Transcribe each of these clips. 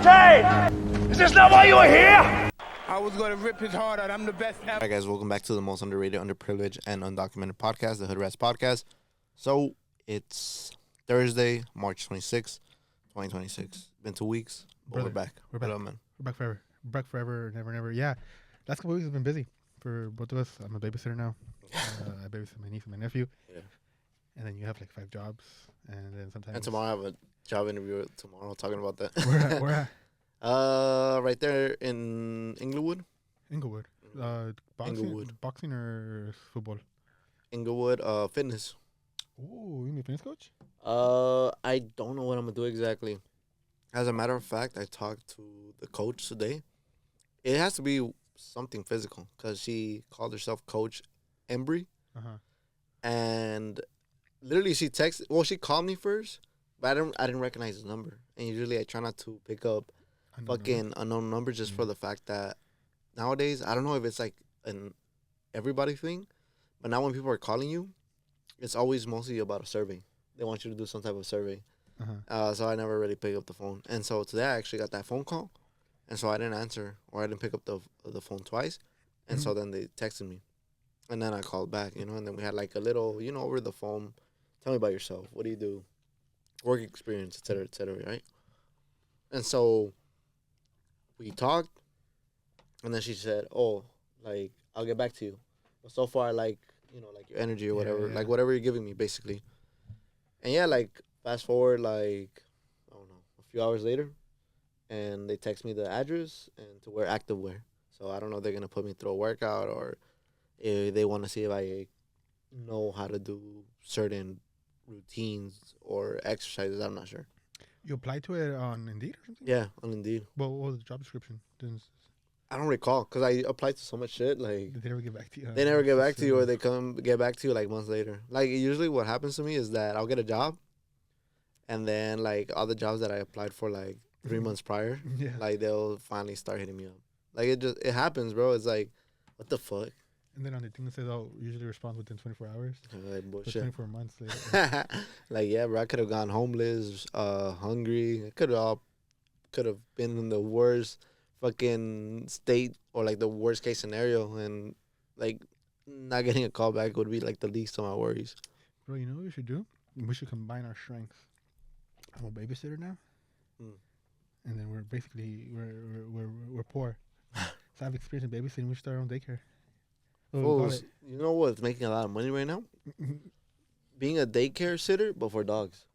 Hey! Is this not why you were here? I was gonna rip his heart out. I'm the best ever. Alright guys, welcome back to the most underrated, underprivileged, and undocumented podcast, the Hood Rats Podcast. So, it's Thursday, March 26th, 2026. Been 2 weeks, but we're back. We're back. What up, man? We're back forever. We're back forever, never, never. Yeah. Last couple weeks have been busy for both of us. I'm a babysitter now. I babysit my niece and my nephew. Yeah. And then you have like 5 jobs. And then sometimes. And tomorrow I have a job interview tomorrow talking about that. Where at? Right there in Inglewood. Inglewood. Boxing or football? Inglewood, fitness. Ooh, you mean fitness coach? I don't know what I'm gonna do exactly. As a matter of fact, I talked to the coach today. It has to be something physical because she called herself Coach Embry. And literally she texted. Well, she called me first, but I didn't recognize the number. And usually I try not to pick up unknown numbers just for the fact that nowadays I don't know if it's like an everybody thing, but now when people are calling you, it's always mostly about a survey. They want you to do some type of survey. So I never really pick up the phone. And so today I actually got that phone call. And so I didn't answer, or I didn't pick up the phone twice. And so then they texted me. And then I called back, and then we had like a little, over the phone, tell me about yourself. What do you do? Work experience, et cetera, right? And so we talked. And then she said, I'll get back to you. But so far, like your energy or whatever, like whatever you're giving me, basically. And yeah, like fast forward, like, I don't know, a few hours later, and they text me the address and to wear active wear. So I don't know if they're going to put me through a workout or if they want to see if I know how to do certain routines or exercises. I'm not sure. You applied to it on Indeed or something? Yeah, on Indeed. But what was the job description? I don't recall because I applied to so much shit. Like, Did they never get back to you? They never get back to you, or they come get back to you like months later. Like, usually what happens to me is that I'll get a job, and then like all the jobs that I applied for like 3 months prior, like they'll finally start hitting me up. Like it happens, bro. It's like, what the fuck? And then on the thing that says, usually respond within 24 hours. Like, bullshit. 24 months later. Like, yeah, bro, I could have gone homeless, hungry. I could have been in the worst fucking state or like the worst case scenario, and like not getting a call back would be like the least of my worries. Bro, you know what we should do? We should combine our strengths. I'm a babysitter now, and then we're basically we're poor. So I have experience in babysitting. We should start our own daycare. You know what's making a lot of money right now? Being a daycare sitter, but for dogs.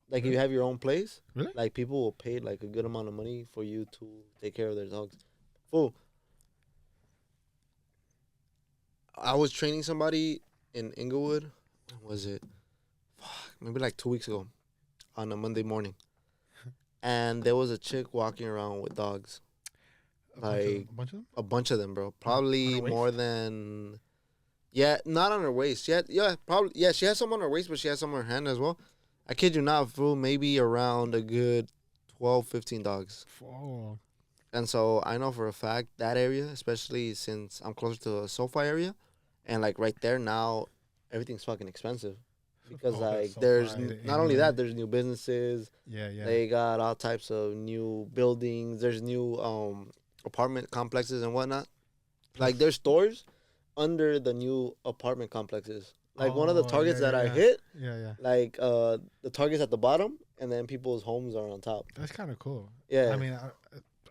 Like, if you have your own place, really? Like, people will pay, like, a good amount of money for you to take care of their dogs. Fool. I was training somebody in Inglewood. When was it? Maybe like 2 weeks ago on a Monday morning. And there was a chick walking around with dogs. A bunch of them? A bunch of them, bro. Probably more than... Yeah, not on her waist. She has some on her waist, but she has some on her hand as well. I kid you not, fool, maybe around a good 12, 15 dogs. Oh. And so I know for a fact that area, especially since I'm closer to the SoFi area, and like right there now, everything's fucking expensive. Because like there's not only that, there's new businesses. Yeah. They got all types of new buildings. There's new apartment complexes and whatnot. Like there's stores under the new apartment complexes. Like one of the targets that I hit, like the target's at the bottom, and then people's homes are on top. That's kind of cool. Yeah. I mean,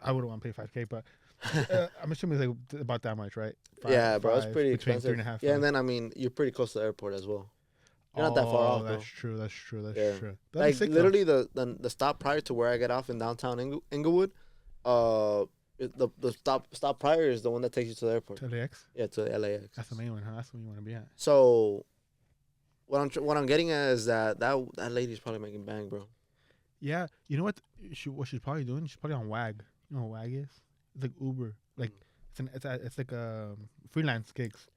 I wouldn't want to pay $5,000, but I'm assuming it's like about that much, right? Bro, it's pretty expensive. 3.5. Yeah, and then I mean, you're pretty close to the airport as well. You're not that far off, bro. That's true. That's true. Like literally, the stop prior to where I get off in downtown Inglewood, the stop prior is the one that takes you to the airport. To LAX? Yeah, to LAX. That's the main one, huh? That's the one you want to be at. So, what I'm getting at is that lady's probably making bang, bro. Yeah, you know what? What she's probably doing? She's probably on WAG. You know what WAG is? It's like Uber. Like it's like freelance gigs.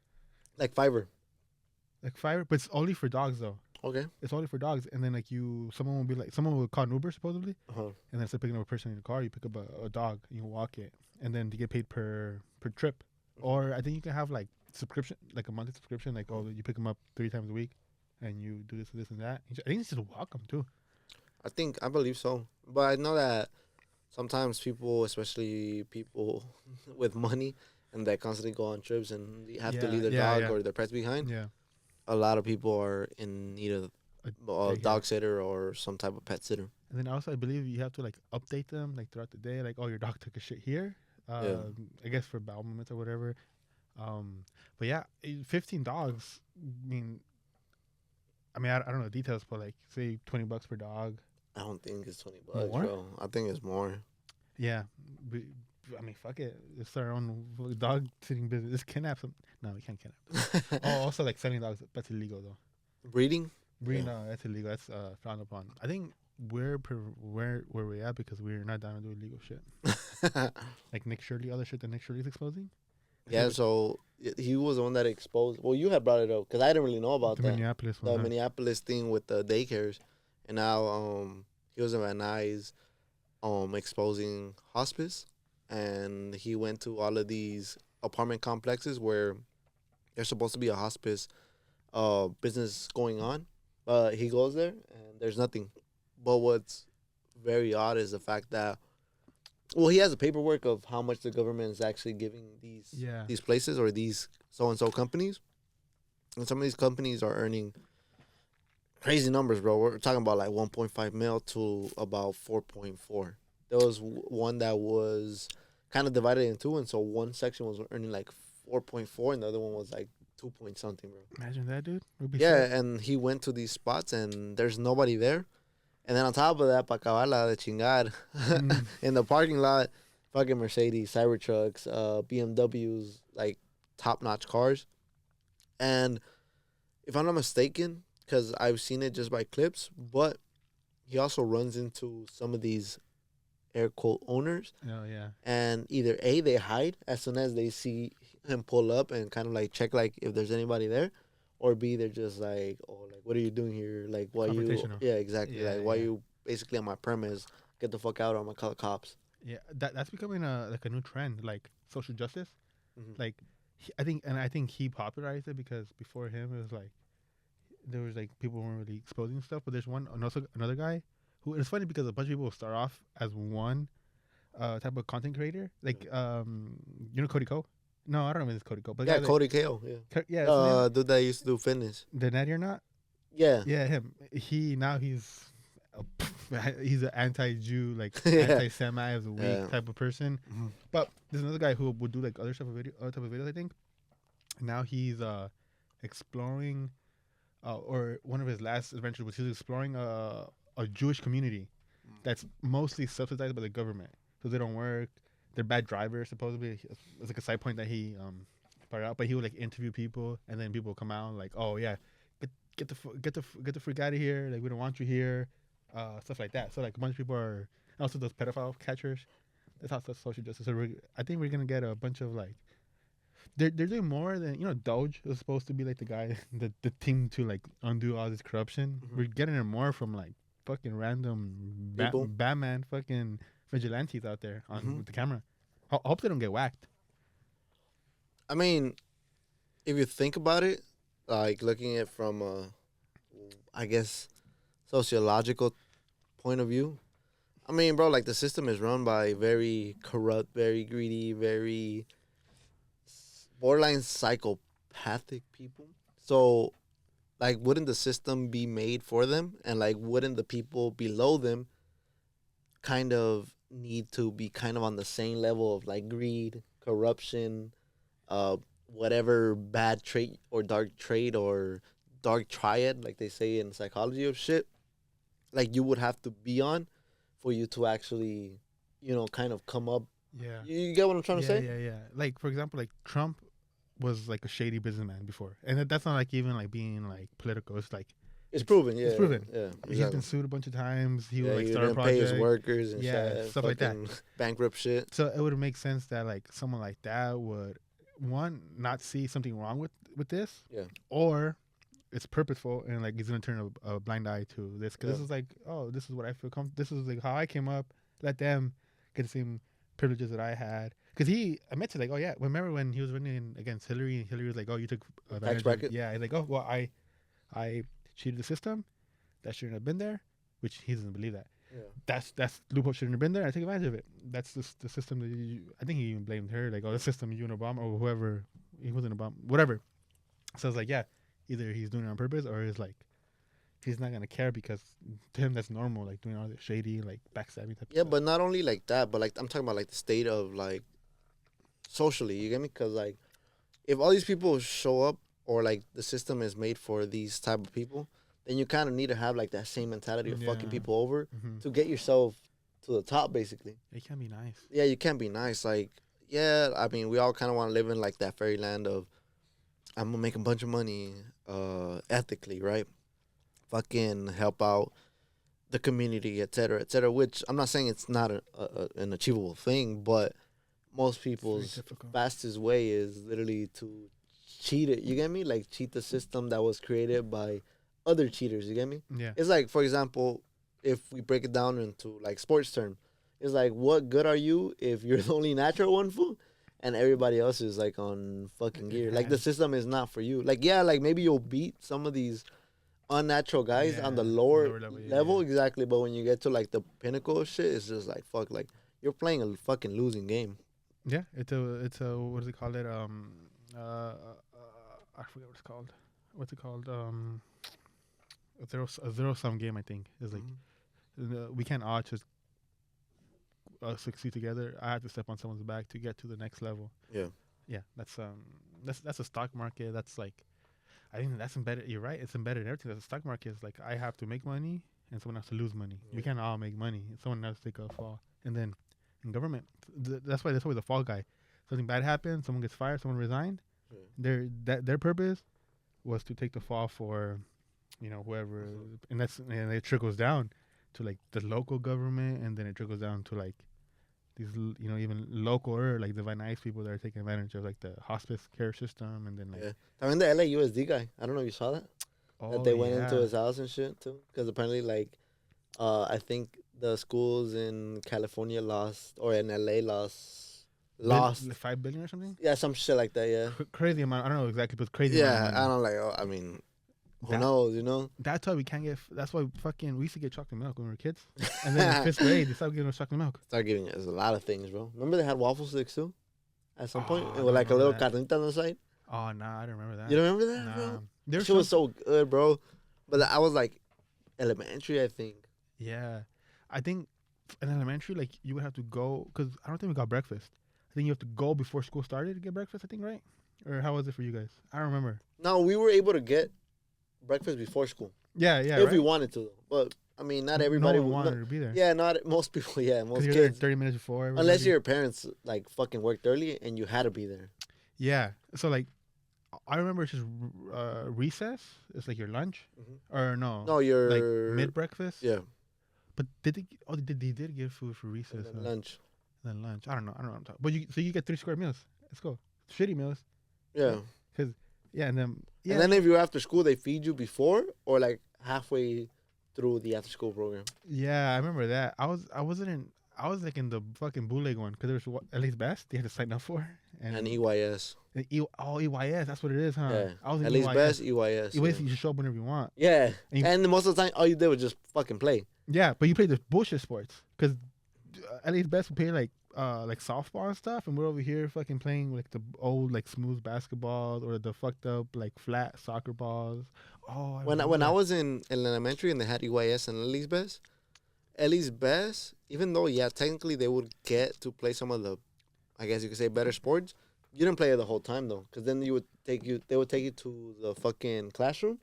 Like Fiverr. Like Fiverr, but it's only for dogs though. Okay. It's only for dogs, and then like someone will call an Uber supposedly, and then instead of picking up a person in the car, you pick up a dog and you walk it, and then you get paid per trip. Or I think you can have like subscription, like a monthly subscription, like you pick them up 3 times a week, and you do this and that. I think it's just walk them too. I believe so, but I know that sometimes people, especially people with money, and that constantly go on trips and have to leave their dog or their pets behind. Yeah. A lot of people are in need of a Daycare. dog sitter or some type of pet sitter. And then also, I believe you have to like update them like throughout the day. Like, oh, your dog took a shit here. I guess for bowel movements or whatever. But yeah, 15 dogs. I don't know the details, but like say $20 per dog. I don't think it's $20, More? bro. I think it's more. Yeah. Fuck it. It's our own dog sitting business. Just kidnap some. No, we can't kidnap. Oh, also like selling dogs. That's illegal though. Breeding? Breeding, no, that's illegal. That's frowned upon. I think where we at because we're not down to do illegal shit. Like Nick Shirley, other shit that Nick Shirley's exposing. Yeah, so he was the one that exposed. Well, you had brought it up because I didn't really know about The that. Minneapolis The one. Minneapolis thing with the daycares, and now he was in Van Nuys, exposing hospice, and he went to all of these apartment complexes where there's supposed to be a hospice business going on, but he goes there and there's nothing. But what's very odd is the fact that, well, he has a paperwork of how much the government is actually giving these places or these so and so companies, and some of these companies are earning crazy numbers, bro. We're talking about like 1.5 mil to about 4.4. There was one that was kind of divided in two, and so one section was earning like 4.4, and the other one was like 2 point something, bro. Imagine that, dude. Yeah, and he went to these spots, and there's nobody there. And then on top of that, pa acabarla de chingar, in the parking lot, fucking Mercedes, Cybertrucks, BMWs, like top-notch cars. And if I'm not mistaken, because I've seen it just by clips, but he also runs into some of these air quote owners. Oh, yeah. And either A, they hide as soon as they see him pull up and kind of like check like if there's anybody there, or B, they're just like, oh, like, what are you doing here? Like, why you? Yeah, exactly. Yeah, like, why you basically on my premise? Get the fuck out, or I'm gonna call the cops. Yeah, that's becoming a new trend, like social justice. Mhm. Like, I think he popularized it because before him it was like there was like people weren't really exposing stuff. But there's another guy who it's funny because a bunch of people start off as one type of content creator, like Cody Ko. No, I don't know if it's Cody Ko, but Yeah, Cody Ko. Yeah. Dude that used to do fitness. The Natty or not? Yeah. Yeah, him. He's an anti-Jew, like anti-Semite as a weak type of person. Mm-hmm. But there's another guy who would do like other type of videos. I think. Now he's exploring, or one of his last adventures was he was exploring a Jewish community that's mostly subsidized by the government, so they don't work. They're bad drivers, supposedly. It's like a side point that he brought out. But he would like interview people, and then people would come out like, "Oh yeah, get the freak out of here! Like we don't want you here," stuff like that. So like a bunch of people are also those pedophile catchers. That's how social justice. So I think we're gonna get a bunch of like they're doing more than Doge was supposed to be like the guy the team to like undo all this corruption. We're getting it more from like fucking random Batman fucking vigilantes out there on with the camera. I hope they don't get whacked. I mean, if you think about it, like looking at it from I guess sociological point of view, I mean, bro, like the system is run by very corrupt, very greedy, very borderline psychopathic people. So, like, wouldn't the system be made for them? And like, wouldn't the people below them kind of need to be kind of on the same level of like greed, corruption, whatever bad trait or dark trait or dark triad, like they say in psychology of shit, like you would have to be on for you to actually, kind of come up. Yeah. You get what I'm trying to say? Yeah. Like, for example, like Trump was like a shady businessman before. And that's not like even like being like political. It's like It's proven, yeah. It's proven. Yeah, exactly. He's been sued a bunch of times. He would like he start a didn't project. pay his workers and shit, stuff like that. Bankrupt shit. So it would make sense that like someone like that would not see something wrong with this. Yeah. Or it's purposeful and like he's gonna turn a blind eye to this because this is like, oh, this is what I feel comfortable. This is like how I came up. Let them get the same privileges that I had. Because he admits it, like, oh yeah, remember when he was running against Hillary and Hillary was like, oh, you took tax bracket. Yeah, he's like, oh well, I cheated the system. That shouldn't have been there, which he doesn't believe that. That's loophole shouldn't have been there. I take advantage of it. That's the system that I think he even blamed her, like, oh, the system, you and Obama or whoever. He wasn't Obama, whatever. So it's like, yeah, either he's doing it on purpose or it's like he's not gonna care because to him that's normal, like doing all this shady, like backstabbing type. Yeah, but not only like that, but like I'm talking about like the state of like socially. You get me? Because like if all these people show up or like the system is made for these type of people, then you kind of need to have like that same mentality of fucking people over to get yourself to the top, basically. It can be nice. Yeah, you can't be nice. Like, yeah, I mean, we all kind of want to live in like that fairyland of I'm gonna make a bunch of money, ethically, right? Fucking help out the community, et cetera, which I'm not saying it's not an achievable thing, but most people's fastest way is literally to cheat it. You get me? Like, cheat the system that was created by other cheaters. You get me? Yeah. It's like, for example, if we break it down into like sports term, it's like, what good are you if you're the only natural one, fool? And everybody else is like on fucking gear. Like, the system is not for you. Like, yeah, like maybe you'll beat some of these unnatural guys on the lower level, exactly. But when you get to like the pinnacle of shit, it's just like, fuck, like you're playing a fucking losing game. Yeah, it's a what does it call it? I forget what it's called. What's it called? A zero sum game. I think is like we can't all just succeed together. I have to step on someone's back to get to the next level. Yeah. That's a stock market. That's like, I think that's embedded. You're right. It's embedded in everything. The stock market is like, I have to make money and someone has to lose money. We can't all make money. Someone has to take a fall. And then in government, that's why there's always a fall guy. Something bad happens. Someone gets fired. Someone resigned. Their purpose was to take the fall for, whoever, and it trickles down to like the local government, and then it trickles down to like these, even local or like the nice people that are taking advantage of like the hospice care system, and then like I mean the LAUSD guy. I don't know if you saw that. That they went into his house and shit too, because apparently like, I think the schools in California lost, or in LA lost $5 billion or something. Yeah, some shit like that. Yeah, crazy amount. I don't know exactly, but crazy. Yeah, I don't like. I mean, who knows? That's why we can't get. That's why we used to get chocolate milk when we were kids, and then in 5th grade they started giving us chocolate milk. Start giving us a lot of things, bro. Remember they had waffle sticks too, at some point, with like a little carnita on the side. Oh nah, I don't remember that. You don't remember that, bro? That shit was so good, bro. But I was like elementary, I think. Yeah, I think in elementary, like you would have to go, because I don't think we got breakfast. I think you have to go before school started to get breakfast. I think, right? Or how was it for you guys? I don't remember. No, we were able to get breakfast before school. Yeah. If we wanted to, but I mean, not everybody wanted to be there. Yeah, not most people. Yeah, most kids. You're there 30 minutes before. Everybody. Unless your parents like fucking worked early and you had to be there. Yeah. So like, I remember it's just recess. It's like your lunch, or no? No, your like mid breakfast. Yeah. But did they? Oh, they did give food for recess. And lunch. Then lunch. I don't know what I'm talking. But you get 3 square meals. Let's go. Shitty meals. Yeah. And then if you're after school, they feed you before or like halfway through the after school program. Yeah, I remember that. I was like in the fucking bootleg one, because there was at least best you had to sign up for, and EYS. EYS, that's what it is, huh? Yeah. I was at least best EYS. You should show up whenever you want. Yeah, and most of the time, all you did was just fucking play. Yeah, but you played the bullshit sports, because at least best would play like softball and stuff, and we're over here fucking playing like the old like smooth basketballs or the fucked up like flat soccer balls. When I was in elementary and they had EYS and at least best, even though technically they would get to play some of the, I guess you could say, better sports, you didn't play it the whole time though, because then they would take you to the fucking classroom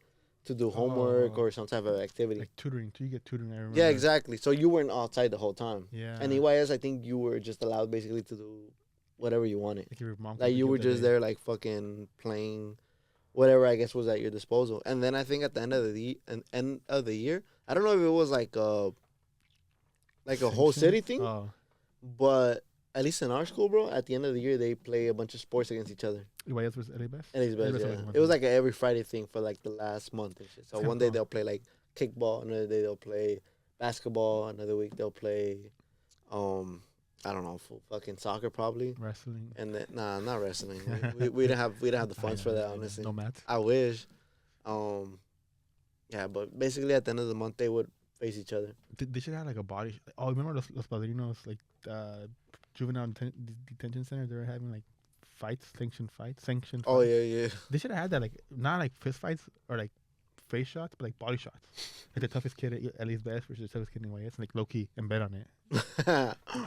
to do homework or some type of activity. Like tutoring. You get tutoring, I remember. Yeah, exactly. So you weren't outside the whole time. Yeah. And EYS, I think you were just allowed basically to do whatever you wanted. Like your mom. Like you were just there like fucking playing whatever I guess was at your disposal. And then I think at the end of the year, I don't know if it was like a whole city thing, but at least in our school, bro, at the end of the year, they play a bunch of sports against each other. EYS was LA Best? LA Best, yeah. It was like an every Friday thing for like the last month and shit. So one day they'll play like kickball, another day they'll play basketball, another week they'll play, I don't know, fucking soccer probably. Wrestling. And then, nah, not wrestling. we didn't have the funds for that, honestly. No math. I wish. Yeah, but basically at the end of the month they would face each other. They should have like a body. Oh, remember Los Padrinos, like juvenile detention center? They were having like sanctioned fights. Oh yeah. They should have had that, like not like fist fights or like face shots, but like body shots. Like the toughest kid at least best versus the toughest kid in NYS, and like low key and bet on it.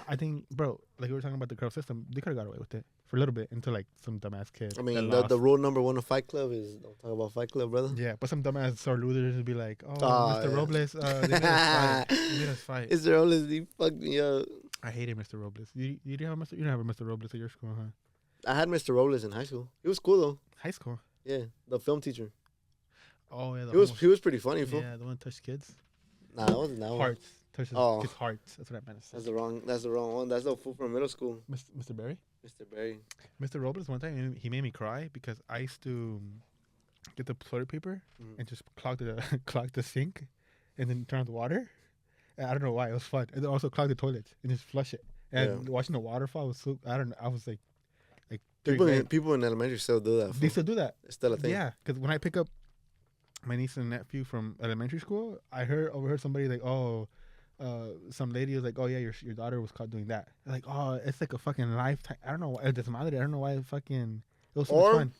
I think, bro, like we were talking about the curl system, they could have got away with it for a little bit until like some dumbass kid. I mean, the rule number 1 of Fight Club is don't talk about Fight Club, brother. Yeah, but some dumbass sore losers would be like, "Oh, Mr. Robles, they made us fight. They made us fight." Mr. Robles, he fucked me up. I hated Mr. Robles. You didn't have you don't have a Mr. Robles at your school, huh? I had Mr. Robles in high school. He was cool though. High school. Yeah, the film teacher. Oh yeah, He was pretty funny, fool. Yeah, the one that touched kids. Nah, that wasn't that one. Hearts. Touches kids' hearts. That's what I meant to say. That's the wrong one. That's the fool from middle school. Mr. Barry? Mr. Barry. Mr. Robles, one time, he made me cry because I used to get the toilet paper and just clog the sink and then turn on the water. And I don't know why. It was fun. And then also clog the toilet and just flush it. And watching the waterfall was so, I don't know. I was like People in elementary still do that. Fool. They still do that. It's still a thing. Yeah, because when I pick up my niece and nephew from elementary school, I overheard somebody like, some lady was like, "Oh yeah, your daughter was caught doing that." Like, oh, it's like a fucking lifetime. I don't know. I don't know why it was so much fun.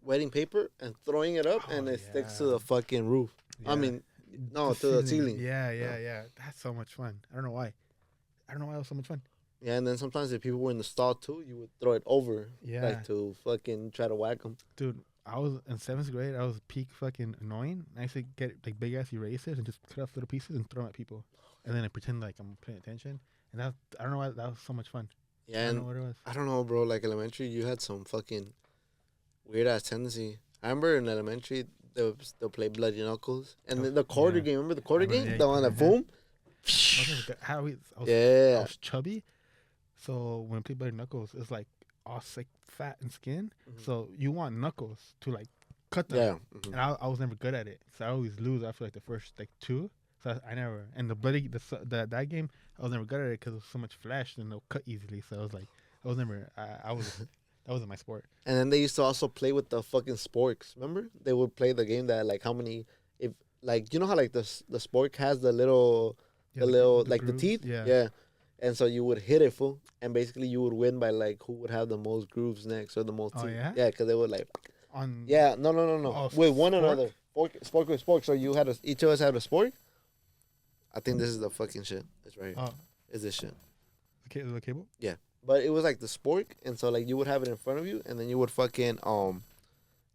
Wetting paper and throwing it up and it sticks to the fucking roof. Yeah. I mean, no, to the ceiling. Yeah. That's so much fun. I don't know why. It was so much fun. Yeah, and then sometimes if people were in the stall too, you would throw it over. Yeah. Like to fucking try to whack them. Dude, I was in 7th grade. I was peak fucking annoying. I used to get like big ass erasers and just cut off little pieces and throw them at people. And then I pretend like I'm paying attention. And I don't know why that was so much fun. Yeah, I don't know what it was. I don't know, bro. Like elementary, you had some fucking weird ass tendency. I remember in elementary, they'll play Bloody Knuckles. And the quarter game, remember the quarter game? Yeah, the one that boom? I was chubby. So when I play Bloody Knuckles, it's like all sick, fat, and skin. Mm-hmm. So you want Knuckles to like cut them. Yeah. Mm-hmm. And I was never good at it. So I always lose after like the first like 2. So I never. And that game, I was never good at it because it was so much flash and they'll cut easily. So I was like, that wasn't my sport. And then they used to also play with the fucking sporks. Remember? They would play the game that like how many, if like, you know how like the spork has the little, the teeth? Yeah. And so you would hit it, fool. And basically you would win by like who would have the most grooves next or the most teeth. Yeah? Yeah, because they would like. On. Yeah, no. Oh, with one another. Spork with spork. So you had each of us had a spork. I think this is the fucking shit. It's right here. Oh. Is this shit. The cable? Yeah. But it was like the spork. And so like you would have it in front of you. And then you would fucking,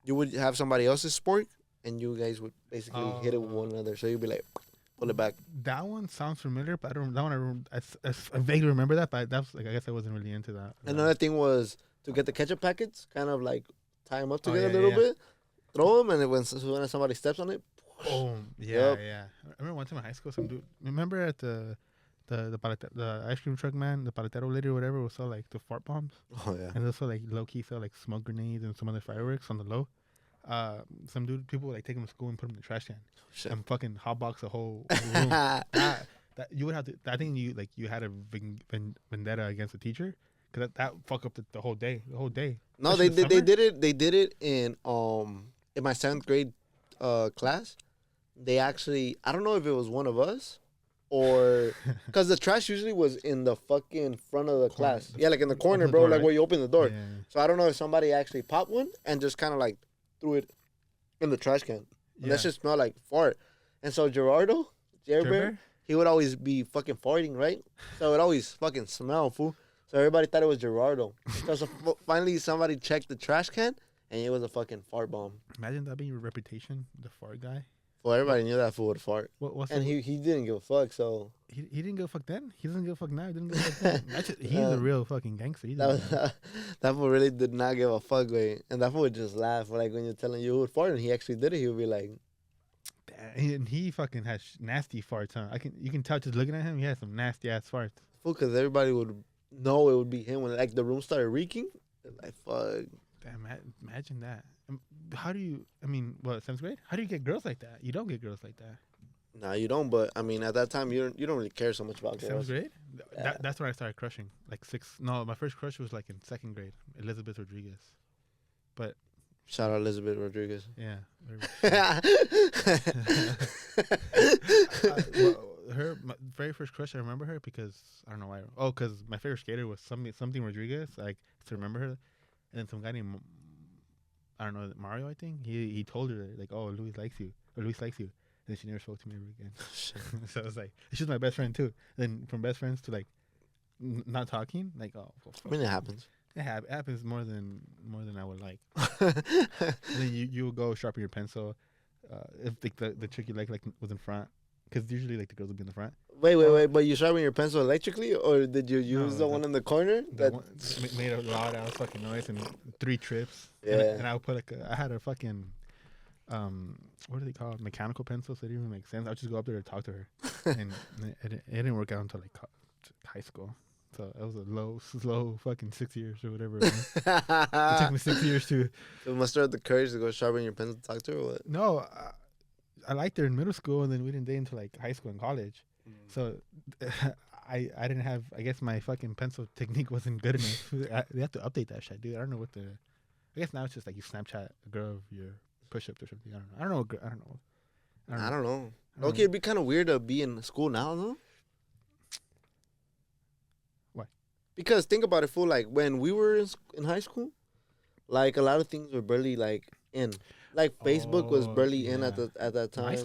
you would have somebody else's spork. And you guys would basically hit it with one another. So you'd be like, pull it back. That one sounds familiar, but I vaguely remember that, but that's like I guess I wasn't really into that. Another thing was to get the ketchup packets, kind of like tie them up together a little bit, throw them, and when somebody steps on it, boom. Yeah. I remember one time in high school, some dude. Remember at the ice cream truck man, the paletero lady or whatever, would sell like the fart bombs. Oh yeah. And also like low key sell like smoke grenades and some other fireworks on the low. People would like take them to school and put them in the trash can. Shit. And fucking hotbox the whole room. that you would have to. I think you had a vendetta against the teacher because that fuck up the whole day. The whole day. No, they did it. They did it in my 7th grade class. They actually, I don't know if it was one of us or because the trash usually was in the fucking front of the class. Yeah, like in the corner, bro, like where you open the door. Yeah. So I don't know if somebody actually popped one and just kind of like threw it in the trash can. And that shit smelled like fart. And so Gerardo, Jerry, he would always be fucking farting, right? So it always fucking smell, fool. So everybody thought it was Gerardo. So finally somebody checked the trash can and it was a fucking fart bomb. Imagine that being your reputation, the fart guy. Well, everybody knew that fool would fart. And he didn't give a fuck, so. He didn't give a fuck then? He doesn't give a fuck now? He didn't give a fuck then? He's a real fucking gangster. That fool really did not give a fuck, way. And that fool would just laugh. Like when you're telling you who would fart and he actually did it, he would be like. And he fucking has nasty farts, huh? You can tell just looking at him, he has some nasty ass farts. Fool, because everybody would know it would be him when like the room started reeking. Like, fuck. Damn, imagine that. How do you, 7th grade? How do you get girls like that? You don't get girls like that. Nah, you don't, but I mean, at that time, you don't really care so much about girls. 7th grade? Yeah. That's when I started crushing. Like my first crush was like in 2nd grade. Elizabeth Rodriguez. But. Shout out Elizabeth Rodriguez. Yeah. my very first crush, I remember her because I don't know why. Oh, because my favorite skater was something Rodriguez. Like to remember her, and then some guy named I don't know Mario. I think he told her like, oh, Luis likes you, or Luis likes you, and then she never spoke to me ever again. So I was like, she was my best friend too. Then from best friends to like not talking, like oh. I mean, it happens. It happens more than I would like. Then you will go sharpen your pencil. If the chick you like was in front, because usually like the girls will be in the front. Wait! But you sharpen your pencil electrically, or did you use the one in the corner that one made a loud ass fucking noise and 3 trips? Yeah. And I would put I had a fucking what do they call it? Mechanical pencil, so it didn't even make sense. I would just go up there to talk to her, and it didn't work out until like high school. So that was a slow fucking 6 years or whatever. It took me 6 years to. So must have had the courage to go sharpen your pencil to talk to her, or what? No, I liked her in middle school, and then we didn't date until like high school and college. So I didn't have. I guess my fucking pencil technique wasn't good enough. They have to update that shit, dude. I don't know what the. I guess now it's just like you Snapchat a girl of your push-ups or something. I don't know. I don't know. Okay, it'd be kind of weird to be in school now, though. Why? Because think about it, fool. Like when we were in high school, like a lot of things were barely like in. Like Facebook was barely in at that time.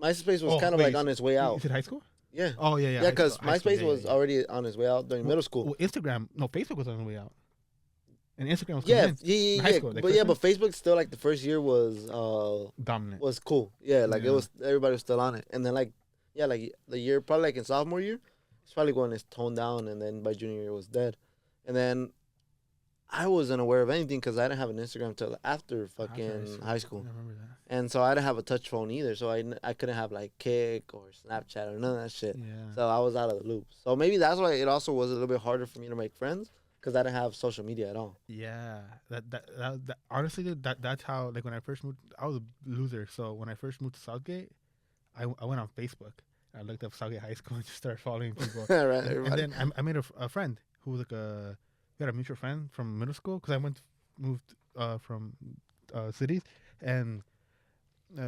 MySpace was kind of like on its way out. Is it high school? Yeah. Oh yeah. Yeah, because MySpace was already on its way out during middle school. Well, Facebook was on the way out, and Instagram was yeah. High school, but Facebook still like the first year was dominant. Was cool. Yeah, like it was everybody was still on it, and then like the year probably like in sophomore year, it's probably going to tone down, and then by junior year it was dead, and then I wasn't aware of anything because I didn't have an Instagram until after fucking high school. I remember that. And so I didn't have a touch phone either, so I couldn't have like Kick or Snapchat or none of that shit. Yeah. So I was out of the loop. So maybe that's why it also was a little bit harder for me to make friends because I didn't have social media at all. Yeah, that honestly, dude, that's how like when I first moved, I was a loser. So when I first moved to Southgate, I went on Facebook. I looked up Southgate High School and just started following people. Right, and then I made a friend who was like we had a mutual friend from middle school because I moved from cities, and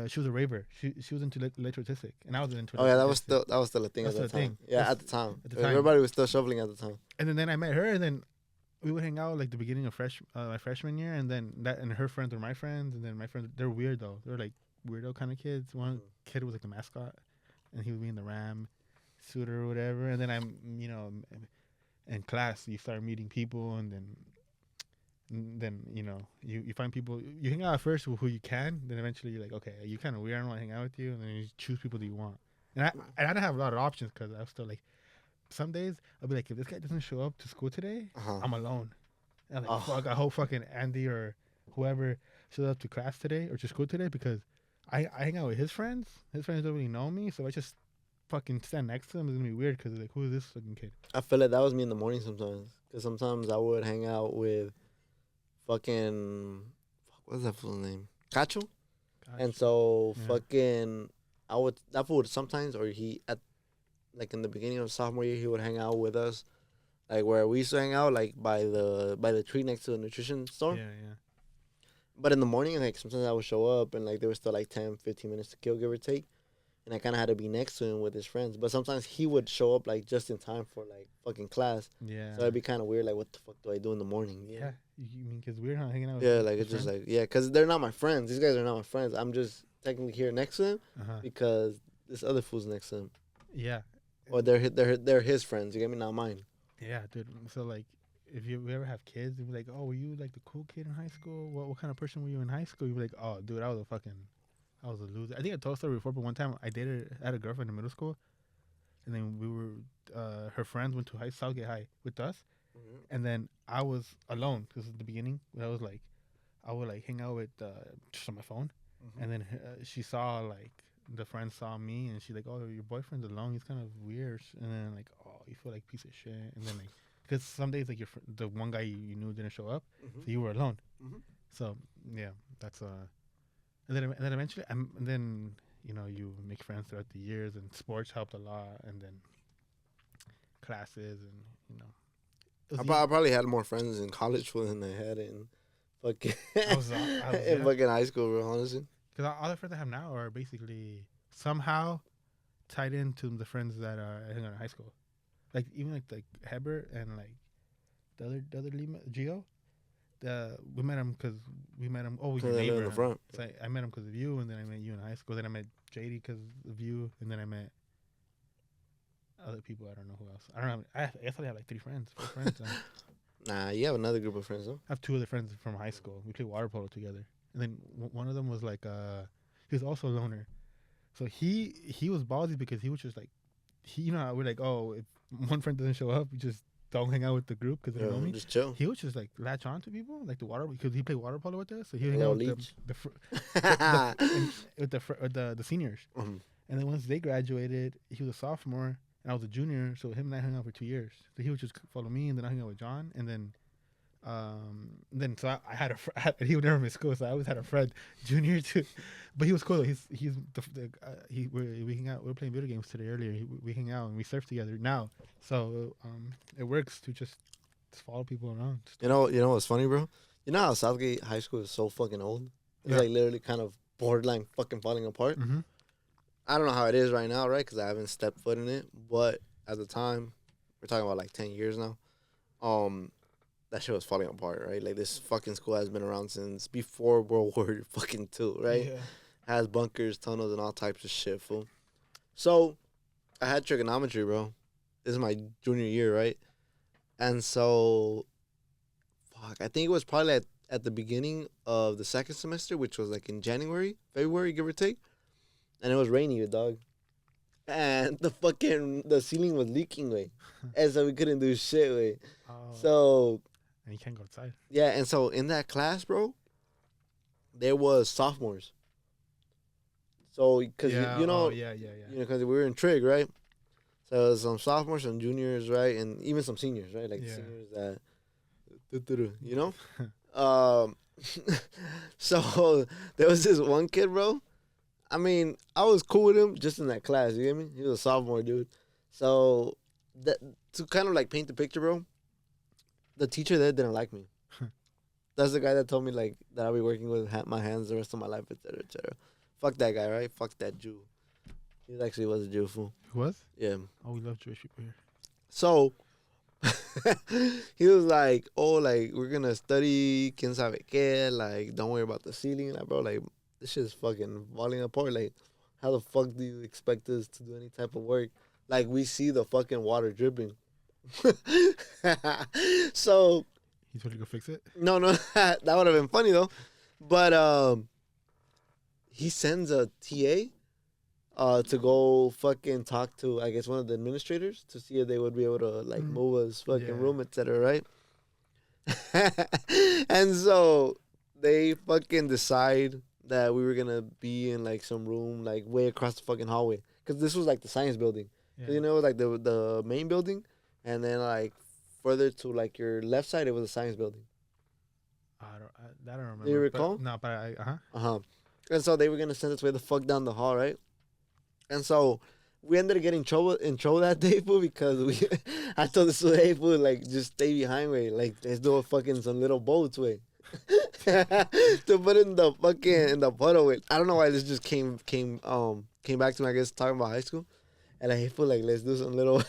she was a raver. She was into electroartistic, and I was into. Oh yeah, that was still a thing at the time. Yeah, at the time. Everybody was still shoveling at the time. And then I met her, and then we would hang out like the beginning of my freshman year, and then her friends were my friends, and then my friends, they're weird though. They're like weirdo kind of kids. One kid was like the mascot, and he would be in the Ram suit or whatever. And then I'm in class, you start meeting people, and then you find people. You hang out at first with who you can, then eventually you're like, okay, you kind of weird. I don't want to hang out with you, and then you choose people that you want. And I didn't have a lot of options because I was still like, some days I'll be like, if this guy doesn't show up to school today, I'm alone. And I'm like, fuck, I hope fucking Andy or whoever shows up to class today or to school today because I hang out with his friends. His friends don't really know me, so I just fucking stand next to him. It's gonna be weird because like, who is this fucking kid? I feel like that was me in the morning sometimes because sometimes I would hang out with fucking what's that fool's name? Cacho. And so fucking that fool would sometimes, or he at like in the beginning of sophomore year, he would hang out with us, like where we used to hang out, like by the tree next to the nutrition store. Yeah. But in the morning, like sometimes I would show up and like there was still like 10, 15 minutes to kill, give or take. And I kind of had to be next to him with his friends. But sometimes he would show up like just in time for like fucking class. Yeah. So it'd be kind of weird. Like, what the fuck do I do in the morning? Yeah. You mean because we're not hanging out with yeah, like it's just like, yeah, because they're not my friends. These guys are not my friends. I'm just technically here next to him because this other fool's next to him. Yeah. Or they're his friends. You get me? Not mine. Yeah, dude. So like, if you ever have kids, you'd be like, oh, were you like the cool kid in high school? What kind of person were you in high school? You'd be like, oh, dude, I was a loser. I think I told a story before, but one time I had a girlfriend in middle school, and then we were, her friends went to Southgate High with us, and then I was alone because at the beginning, I was like, I would like hang out with just on my phone, and then she saw like the friend saw me, and she's like, oh, your boyfriend's alone. He's kind of weird, and then like, oh, you feel like piece of shit, and then like, because some days like the one guy you knew didn't show up, so you were alone. So yeah, that's And then eventually, you make friends throughout the years, and sports helped a lot, and then classes, and I probably had more friends in college than I had in fucking fucking high school, bro. Honestly, because all the friends I have now are basically somehow tied into the friends that I hung out in high school. Like even like Heber and like the other Lima, Gio. We met him because we met him. Oh, we Cause they live neighbor. in the front. So I met him because of you, and then I met you in high school. Then I met JD because of you, and then I met other people. I don't know who else. I don't know. I guess I have like 3 friends, 4 friends. Nah, you have another group of friends though. I have 2 other friends from high school. We played water polo together, and then one of them was like he was also a loner. So he was ballsy because he was just like we're like, oh, if one friend doesn't show up, we just don't hang out with the group because they don't know me. Just chill. He would just like latch on to people like the water because he played water polo with us. So he would hang Little out with leech. the seniors. Mhm. And then once they graduated, he was a sophomore and I was a junior. So him and I hung out for 2 years. So he would just follow me, and then I hung out with John, and then so I had a he would never miss school, so I always had a friend junior too, but he was cool. We hang out. We were playing video games today earlier. We hang out and we surf together now. So it works to just follow people around. You know what's funny, bro? You know how Southgate High School is so fucking old? It's Yeah. like literally kind of borderline fucking falling apart. Mm-hmm. I don't know how it is right now, right? Because I haven't stepped foot in it. But at the time, we're talking about like 10 years now. That shit was falling apart, right? Like this fucking school has been around since before World War fucking II, right? Yeah. Has bunkers, tunnels, and all types of shit, fool. So I had trigonometry, bro. This is my junior year, right? And so, fuck, I think it was probably at the beginning of the second semester, which was like in January, February, give or take. And it was rainy, dog. And the ceiling was leaking, way. And so we couldn't do shit, way. So, and you can't go outside. yeah, and so in that class, bro, there was sophomores. So, because, Yeah. you know, Yeah. because we were in trig, right? So some sophomores, some juniors, right, and even some seniors, right? Like Yeah. seniors that, you know. So there was this one kid, bro. I mean, I was cool with him just in that class. You get me? He was a sophomore, dude. So to kind of like paint the picture, bro. The teacher there didn't like me. That's the guy that told me like that I'll be working with my hands the rest of my life, etc., etc. Fuck that guy, right? Fuck that Jew. He actually was a Jew, fool. Who was? Yeah. Oh, we love Jewish people here. So he was like, "Oh, like we're gonna study, quién sabe qué. Like, don't worry about the ceiling." Like, bro, like this shit's fucking falling apart. Like, how the fuck do you expect us to do any type of work? Like, we see the fucking water dripping. So He told you to go fix it. no, that would have been funny though. But he sends a TA to go fucking talk to, I guess, one of the administrators to see if they would be able to like move us fucking Yeah. room, etc. Right? And so they fucking decide that we were gonna be in like some room like way across the fucking hallway, because this was like the science building. Yeah. You know, it was like the main building, and then like further to like your left side, it was a science building. I don't remember. Do you recall? No, but I. And so they were gonna send us way the fuck down the hall, right? And so we ended up getting in trouble that day, fool, because I told this hey fool, like just stay behind, way, like let's do a fucking some little boats, way, to put in the puddle, way. I don't know why this just came back to me. I guess talking about high school, and I feel like let's do some little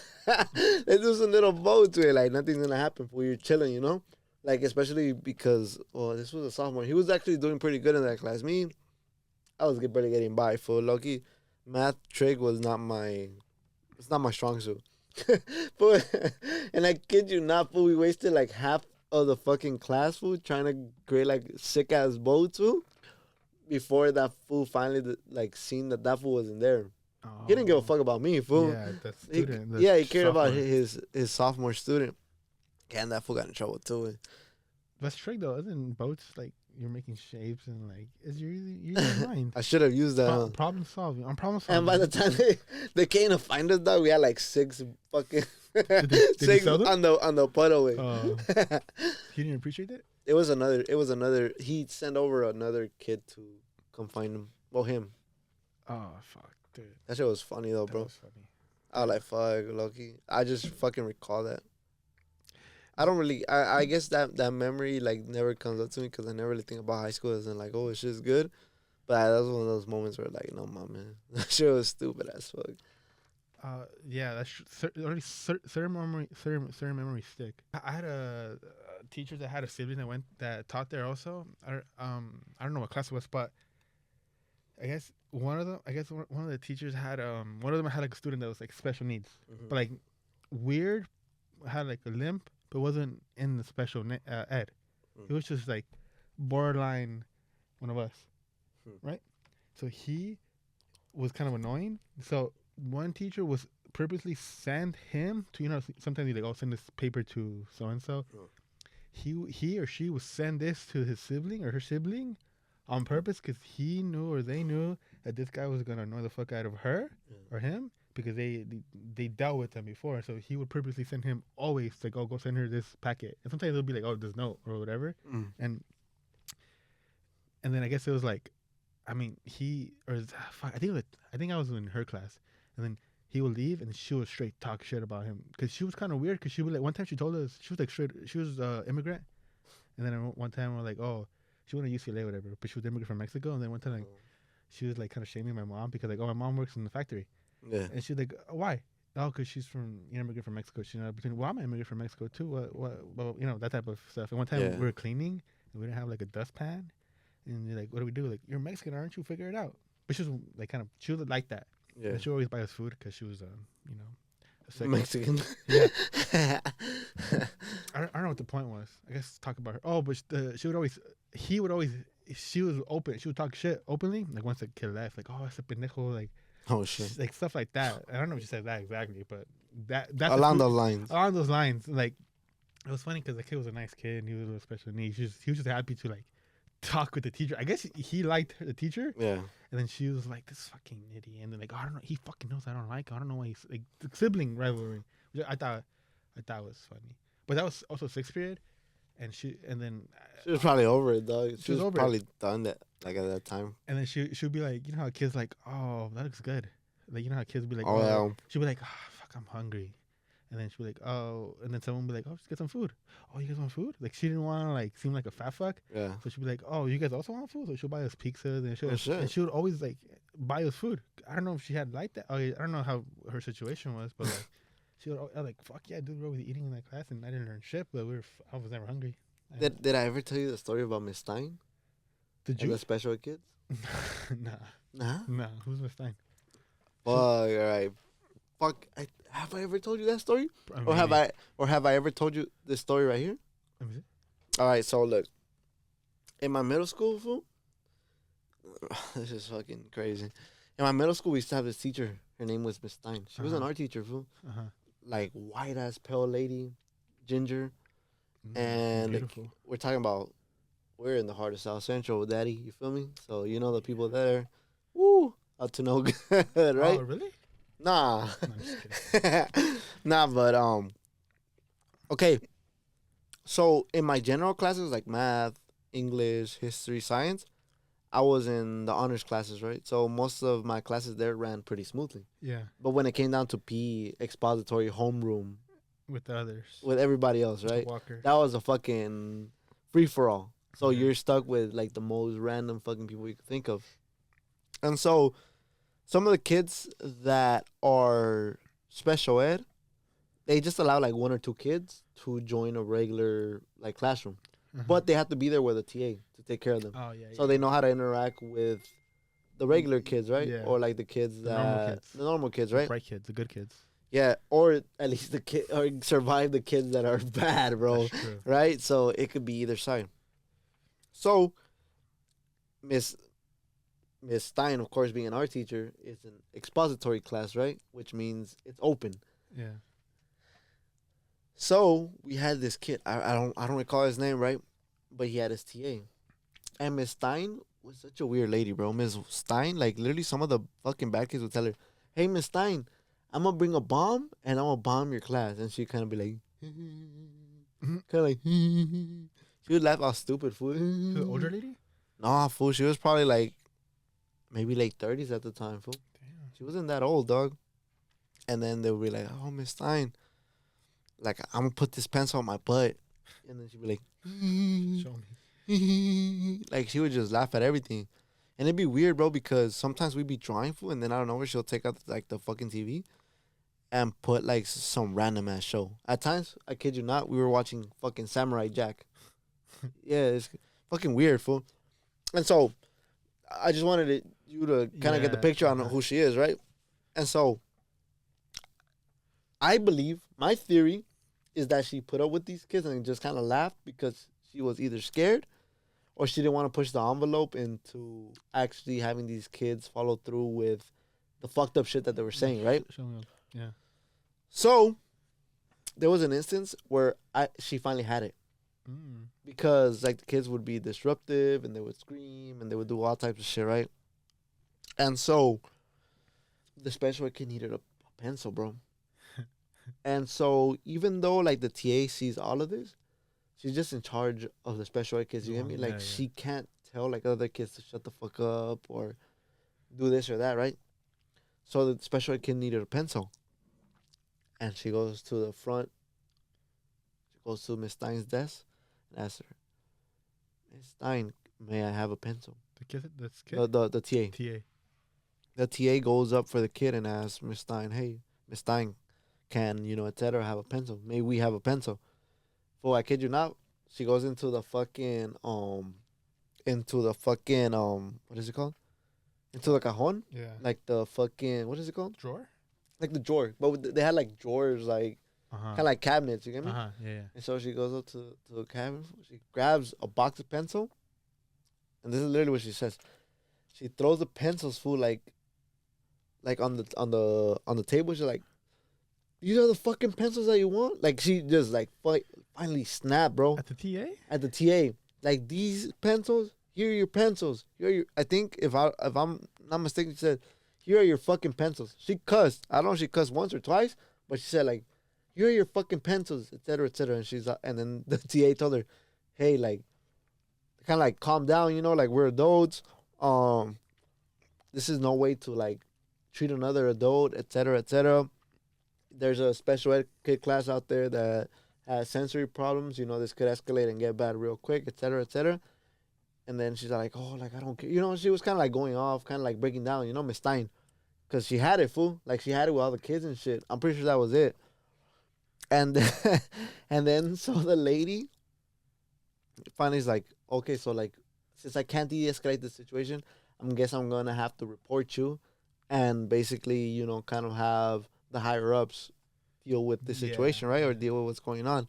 boats, way, like nothing's gonna happen for you're chilling, you know, like especially because this was a sophomore. He was actually doing pretty good in that class. Me, I was barely getting by, for lucky. Math trig was not my strong suit. But, and I kid you not, fool, we wasted like half of the fucking class, fool, trying to create like sick ass boats, fool, before that fool finally like seen that fool wasn't there. He didn't give a fuck about me, fool. Yeah, the student. He cared about sophomore. his sophomore student. And that fool got in trouble too. That's trick though. Isn't boats like you're making shapes and like is you're using mind. I should have used that. Huh? Problem solving. I'm problem solving. And by the time they came to find us, dog, we had like 6 fucking Did they 6 sell them? on the puddle, way. He didn't appreciate it. It was another. He sent over another kid to come find him. Well, him. Oh fuck, dude. That shit was funny though, That bro. was funny. I was like, fuck, Loki. I just fucking recall that. I don't really. I guess that memory like never comes up to me because I never really think about high school as in like, oh, it's just good. But that was one of those moments where like, no, my man, that shit was stupid as fuck. Yeah, that's already certain memory stick. I had a teacher that had a sibling that taught there also. I don't know what class it was, but I guess one of the teachers had one of them had like a student that was like special needs, but like weird, had like a limp, but wasn't in the special ed. He was just like borderline one of us, right? So he was kind of annoying. So one teacher was purposely send him to, sometimes you like, oh, send this paper to so and so. He or she would send this to his sibling or her sibling on purpose because he knew or they knew that this guy was gonna annoy the fuck out of her or him because they dealt with him before. So he would purposely send him always like, oh, go send her this packet. And sometimes it'll be like, oh, this note or whatever. And then I guess it was like, I mean, I think I was in her class, and then he would leave, and she would straight talk shit about him because she was kind of weird. Because she would like one time she told us she was like straight, she was immigrant, and then one time we're like, oh, she went to UCLA or whatever, but she was immigrant from Mexico, and then one time like she was like kind of shaming my mom because like, oh, my mom works in the factory, and she's like, why? Oh, because she's from immigrant from Mexico. She's not between. Well, I'm an immigrant from Mexico too. What, that type of stuff. And one time we were cleaning, and we didn't have like a dustpan. And you're like, what do we do? Like, you're Mexican, aren't you? Figure it out. But she was like she was like that. Yeah. And she would always buy us food because she was, a Mexican. Yeah. I don't know what the point was. I guess talk about her. Oh, but she was open. She would talk shit openly. Like once the kid left, like, oh, it's a pendejo. Like, oh shit. Like stuff like that. I don't know if she said that exactly, but that's along those lines. Along those lines, like, it was funny because the kid was a nice kid and he was a little special needs. He was just happy to like talk with the teacher. I guess he liked the teacher. Yeah. And then she was like, this fucking idiot. And then like, oh, I don't know. He fucking knows I don't like. I don't know why he's like the sibling rivalry. Which I thought was funny. But that was also sixth period. And she was probably over it, dog. She was probably done that like at that time. And then she'd be like, how kids like, oh, that looks good. Like, how kids be like, she'd be like, oh, fuck, I'm hungry. And then she'd be like, oh, and then someone would be like, oh, just get some food. Oh, you guys want food? Like, she didn't want to, like, seem like a fat fuck. Yeah. So she'd be like, oh, you guys also want food? So she'll buy us pizzas. And she would always, like, buy us food. I don't know if she had like that. I don't know how her situation was, but, like, she would, I was like, fuck yeah, dude, we're always eating in that class. And I didn't learn shit, but I was never hungry. Did I ever tell you the story about Miss Stein? Did you? The special ed kids? Nah. Nah. Who's Miss Stein? Fuck, all right. Fuck, have I ever told you that story? Or have I ever told you this story right here? All right, so look. In my middle school, fool, this is fucking crazy. In my middle school, we used to have this teacher. Her name was Miss Stein. She was an art teacher, fool. Like, white-ass, pale lady, ginger. And like, we're talking about, we're in the heart of South Central, daddy. You feel me? So, the people there, woo, up to no good, right? Oh, really? Nah. No, I'm just kidding. Nah, but okay. So in my general classes like math, English, history, science, I was in the honors classes, right? So most of my classes there ran pretty smoothly. Yeah. But when it came down to PE, expository, homeroom, with the others, with everybody else, right? Walker. That was a fucking free for all. So you're stuck with like the most random fucking people you could think of. And so some of the kids that are special ed, they just allow like one or two kids to join a regular like classroom. But they have to be there with a TA to take care of them. Oh, yeah, so they know how to interact with the regular kids, right? Yeah. Or like the kids the normal kids, right? The bright kids, the good kids. Yeah, or at least or survive the kids that are bad, bro. Right? So it could be either side. So Miss Stein, of course, being an art teacher, is an expository class, right? Which means it's open. Yeah. So we had this kid. I don't recall his name, right? But he had his TA, and Miss Stein was such a weird lady, bro. Miss Stein, like literally, some of the fucking bad kids would tell her, "Hey, Miss Stein, I'm gonna bring a bomb and I'm gonna bomb your class," and she'd kind of be like, kind of like, she would laugh all stupid, fool. The older lady? Nah, fool. She was probably like, maybe late 30s at the time, fool. Damn. She wasn't that old, dog. And then they would be like, "Oh, Miss Stein, like, I'm gonna put this pencil on my butt," and then she'd be like, "Show me." Like, she would just laugh at everything. And it'd be weird, bro, because sometimes we'd be drawing, fool, and then I don't know where she'll take out like the fucking TV, and put like some random ass show. At times, I kid you not, we were watching fucking Samurai Jack. Yeah, it's fucking weird, fool. And so, I just wanted you to kind of get the picture on who she is, right? And so, I believe my theory is that she put up with these kids and just kind of laughed because she was either scared or she didn't want to push the envelope into actually having these kids follow through with the fucked up shit that they were saying, right? Yeah. So there was an instance where she finally had it. Because like the kids would be disruptive and they would scream and they would do all types of shit, right? And so the special ed kid needed a pencil, bro. And so even though like the TA sees all of this, she's just in charge of the special ed kids. You get me? Like she can't tell like other kids to shut the fuck up or do this or that, right? So the special ed kid needed a pencil. And she goes to the front. She goes to Miss Stein's desk and asks her, Miss Stein, may I have a pencil? The kid? The TA. TA. The TA goes up for the kid and asks Miss Stein, hey, Miss Stein, can, et cetera, have a pencil? May we have a pencil? Fool, I kid you not. She goes into the fucking, what is it called? Into the cajon? Yeah. Like the fucking, what is it called? Drawer? Like the drawer. But they had like drawers, like, kind of like cabinets, you get me? Yeah. And so she goes up to the cabinet. She grabs a box of pencil. And this is literally what she says. She throws the pencils, fool, like on the table. She's like, these are the fucking pencils that you want? Like, she just, like, finally snapped, bro. At the TA? At the TA. Like, these pencils, here are your pencils. Here are your, I think, if I'm not mistaken, she said, here are your fucking pencils. She cussed. I don't know if she cussed once or twice, but she said, like, here are your fucking pencils, et cetera, et cetera. And she's and then the TA told her, hey, like, kind of, like, calm down, like, we're adults. This is no way to, like, treat another adult, et cetera, et cetera. There's a special ed kid class out there that has sensory problems. This could escalate and get bad real quick, et cetera, et cetera. And then she's like, oh, like, I don't care. She was kind of like going off, kind of like breaking down, Miss Stein. Because she had it, fool. Like, she had it with all the kids and shit. I'm pretty sure that was it. And and then, so the lady finally is like, okay, so, like, since I can't de-escalate the situation, I'm going to have to report you and basically, kind of have the higher ups deal with the situation, right? Or deal with what's going on.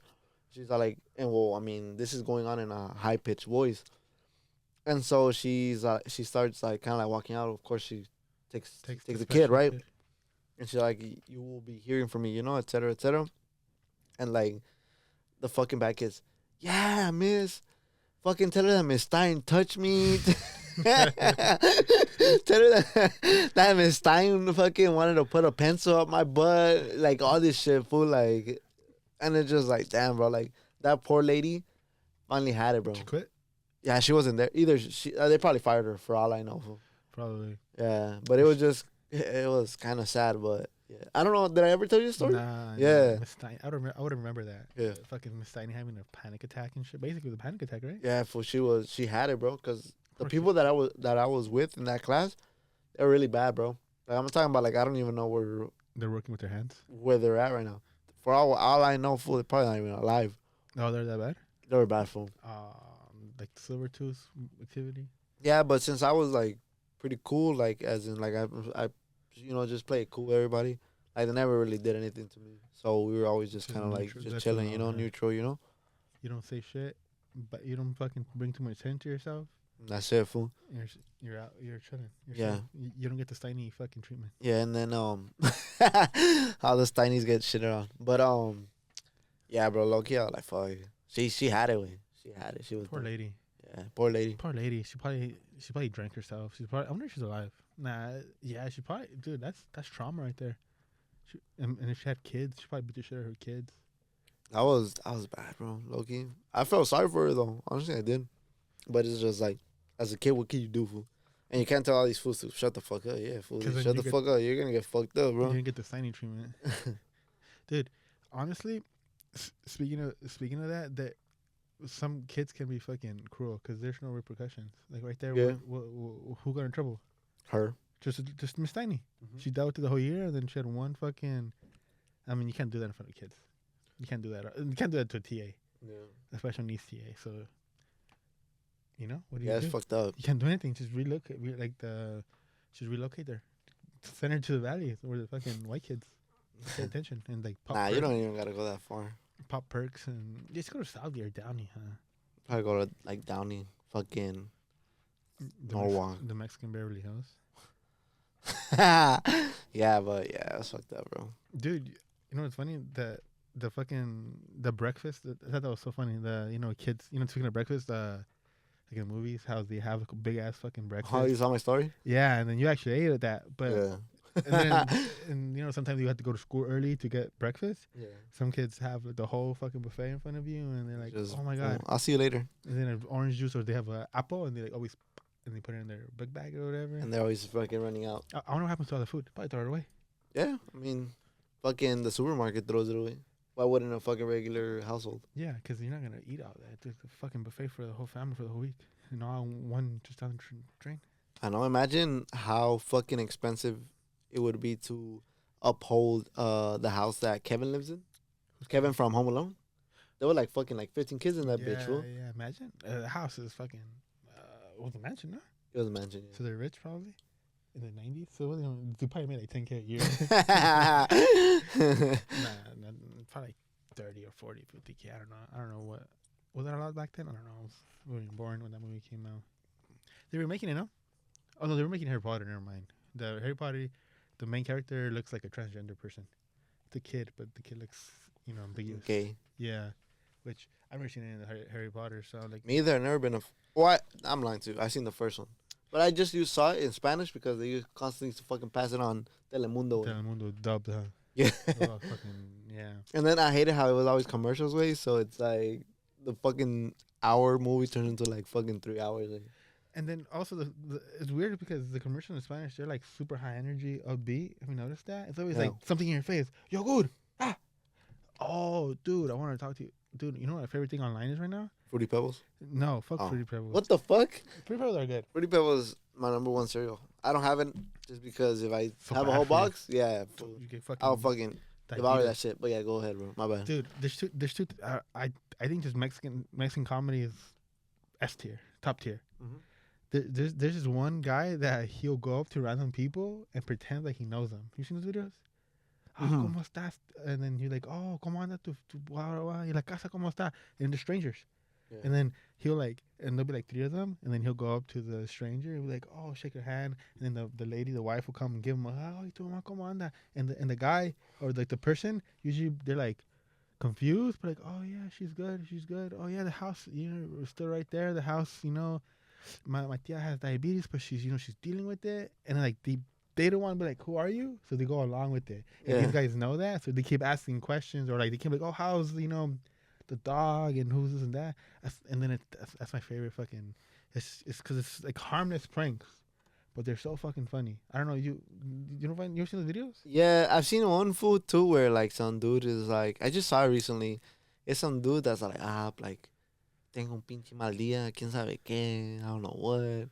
She's like, and well, I mean, this is going on in a high pitched voice. And so she starts like kind of like walking out. Of course, she takes the kid, right? And she's like, you will be hearing from me, et cetera, et cetera. And like the fucking bad kids, yeah, miss. Fucking tell her that Miss Stein touched me. Tell her that Miss Stein fucking wanted to put a pencil up my butt. Like, all this shit, fool. Like, and it's just like, damn, bro. Like, that poor lady finally had it, bro. She quit? Yeah, she wasn't there. Either they probably fired her for all I know, fool. Probably. Yeah, but it was kind of sad, but yeah. I don't know. Did I ever tell you the story? Nah. Yeah. Miss Stein. I would remember that. Yeah. Fucking Miss Stein having a panic attack and shit. Basically, the panic attack, right? Yeah, fool. She had it, bro. Because the people that I was with in that class, they're really bad, bro. Like, I'm talking about, like, I don't even know where they're working with their hands. Where they're at right now. For all I know, fool, they're probably not even alive. Oh, they're that bad? They were bad, fool. Like silver tooth activity. Yeah, but since I was like pretty cool, like as in like I just play it cool with everybody. Like, they never really did anything to me, so we were always just kind of like just chilling, neutral, You don't say shit, but you don't fucking bring too much attention to yourself. That's it, fool. You're out. You're chilling. Yeah. You don't get the Steiny fucking treatment. Yeah, and then all the Steinies get shitted on, but yeah, bro, low key, I was like, fuck. She had it. She had it. She was poor lady. Yeah, poor lady. Poor lady. She probably drank herself. I wonder if she's alive. Nah. Yeah, she probably. Dude, that's trauma right there. And if she had kids, she probably beat the shit out of her kids. I was bad, bro. Low key. I felt sorry for her though. Honestly, I did. But it's just like, as a kid, what can you do, fool? And you can't tell all these fools to shut the fuck up. Yeah, fool. Shut the fuck up. You're gonna get fucked up, bro. You're gonna get the Steiny treatment. Dude, honestly, speaking of that some kids can be fucking cruel because there's no repercussions. Like, right there, yeah. Who got in trouble? Her. Just Miss Steiny. Mm-hmm. She dealt with it the whole year, and then she had one fucking I mean, you can't do that in front of kids. You can't do that. You can't do that to a TA, Yeah. a special needs TA. So, you know, what do Yeah, you it's do? fucked up. You can't do anything. Just relocate. Just relocate there. Send her to the valley where the fucking white kids pay attention and like pop. Nah, perks, you don't even gotta go that far. pop perks and just go to Saudi or Downey, huh? Probably go to like Downey, fucking Norwalk. The Mexican Beverly Hills. Yeah, but yeah, that's fucked up, bro. Dude, you know what's funny? The breakfast. I thought that was so funny. Kids. Speaking of breakfast, like in movies, how they have like a big ass fucking breakfast. Oh, you saw my story? Yeah, and then you actually ate at that, but Yeah. and sometimes you have to go to school early to get breakfast. Yeah. Some kids have like, the whole fucking buffet in front of you, and they're like, Just, "Oh my god!" I'll see you later. And then have orange juice, or they have an apple, and they like always, and they put it in their big bag or whatever. And they're always fucking running out. I wonder what happens to all the food. Probably throw it away. Yeah, I mean, fucking the supermarket throws it away. Why wouldn't a fucking regular household? Yeah, because you're not gonna eat all that. It's a fucking buffet for the whole family for the whole week, and all one just down the drain. I know. Imagine how fucking expensive it would be to uphold the house that Kevin lives in. Kevin from Home Alone. There were like fucking like 15 kids in that bitch, fool. Yeah, imagine. The house is fucking, was a mansion, no? It was a mansion. So they're rich probably in the 90s. So they probably made like 10K a year. Nah, probably like 30 or 40, 50K. I don't know what. Was that a lot back then? I don't know. I was really born when that movie came out. They were making it, no? Oh, no, they were making Harry Potter. Never mind. The Harry Potter, the main character looks like a transgender person. It's a kid, but the kid looks, ambiguous. Okay. Yeah. Which I've never seen any of the Harry Potter, so like. Me either. I've never been a. What? I'm lying too. I seen the first one, but I just saw it in Spanish because they constantly used to fucking pass it on Telemundo. Telemundo dubbed, huh? Yeah. Oh, fucking, yeah. And then I hated how it was always commercials way, so it's like the fucking hour movie turns into like fucking 3 hours. Like. And then also it's weird because the commercial in Spanish, they're like super high energy, upbeat. Have you noticed that? It's always like something in your face. Yo, good. Ah. Oh, dude, I want to talk to you. Dude, you know what my favorite thing online is right now? Fruity Pebbles? No, fuck Fruity Pebbles. What the fuck? Fruity Pebbles are good. Fruity Pebbles is my number one cereal. I don't have it just because if I have a whole box, yeah, I'll fucking devour that shit. But yeah, go ahead, bro. My bad. Dude, there's two. I think just Mexican comedy is S tier, top tier. Mm-hmm. There's this one guy that he'll go up to random people and pretend like he knows them. You seen those videos? Mm-hmm. ¿Cómo estás? And then you're like, oh, ¿cómo anda tu y la casa cómo está? And they're strangers. Yeah. And then and there'll be like 3 of them, and then he'll go up to the stranger and be like, oh, shake her hand. And then the wife will come and give him ¿cómo anda? And the guy, or like the person, usually they're like confused, but like, oh yeah, she's good. Oh yeah, the house, we're still right there. The house, my tia has diabetes, but she's dealing with it. And then like they don't want to be like, who are you? So they go along with it. And these guys know that, so they keep asking questions, or like they keep like, oh, how's the dog and who's this and that. And then that's my favorite fucking. It's because it's like harmless pranks, but they're so fucking funny. I don't know, you ever seen the videos? Yeah, I've seen one food too where like some dude is like, I just saw it recently. It's some dude that's like tengo un pinche mal día, quién sabe qué, I don't know what.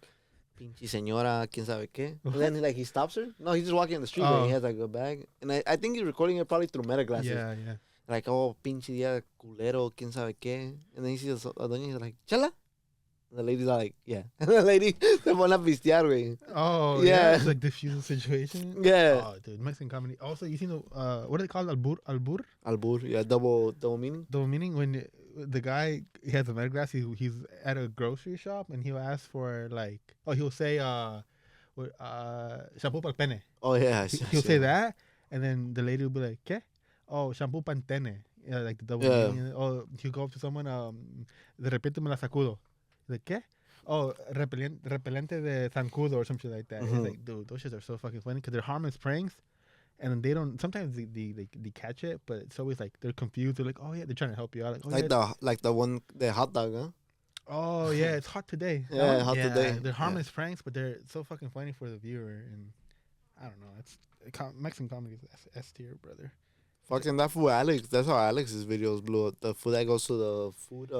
Pinche señora, quién sabe qué. And then he stops her. No, he's just walking in the street. He has like a bag. And I think he's recording it probably through meta glasses. Yeah. Like, oh, pinche día culero, quién sabe qué. And then he sees a doña, he's like, chala. And the lady's like, yeah. And the lady se pone a pistear, güey. Oh, yeah. It's like diffuse the situation. Yeah. Oh, dude, Mexican comedy. Also, you seen what are they called? Albur? Albur, yeah, double meaning. Double meaning, when the guy, he has a meta glass, he's at a grocery shop, and he'll ask for like, he'll say, shampoo para el pene. Oh, yeah. He'll say that, and then the lady will be like, ¿qué? Oh, shampoo pantene. Like the double meaning. Oh, he'll go up to someone, de repente me la sacudo. Like, ¿qué? Oh, repelente de zancudo or some shit like that. Mm-hmm. It's like, dude, those shits are so fucking funny because they're harmless pranks, and they don't. Sometimes they catch it, but it's always like they're confused. They're like, oh yeah, they're trying to help you out. Like the hot dog, huh? Oh yeah, it's hot today. Yeah, hot today. They're harmless pranks, but they're so fucking funny for the viewer. And I don't know, it's Mexican comedy is S tier, brother. Fucking that food, Alex. That's how Alex's videos blew up. The food that goes to the food.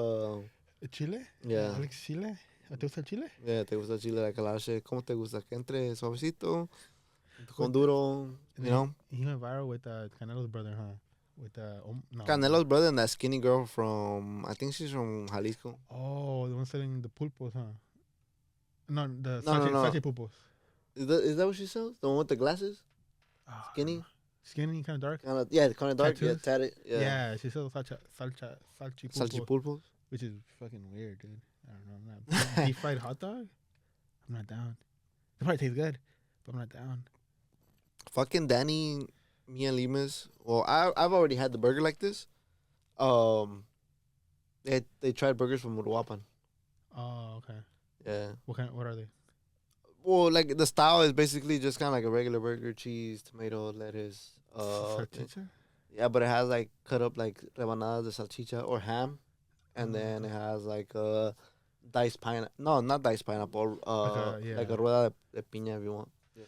Chile. Yeah. Alex Chile. ¿Te gusta el chile? Yeah, te gusta el chile, like a la shit. ¿Cómo te gusta? Que entre suavecito, con duro, you know? He went viral with Canelo's brother, huh? with no. Canelo's brother and that skinny girl from, I think she's from Jalisco. Oh, the one selling the pulpos, huh? No, the No. sache pulpos. Is that what she sells? The one with the glasses? Oh, Skinny? Skinny, kind of dark. Yeah, kind of dark. Tattoos? Yeah, tatted. Yeah. She sells salchi pulpos, Salchipulpos? which is fucking weird, dude. I don't know. I'm not deep fried hot dog. I'm not down. It probably tastes good, but I'm not down. Fucking Danny, me and Limas. Well, I've already had the burger like this. They tried burgers from Uruapan. Oh, okay. Yeah. What are they? Well, like the style is basically just kind of like a regular burger: cheese, tomato, lettuce. Salchicha? Yeah, but it has like cut up like rebanadas de salchicha or ham, and then it has like diced pineapple. No, not diced pineapple. Like a rueda de piña if you want. Yeah.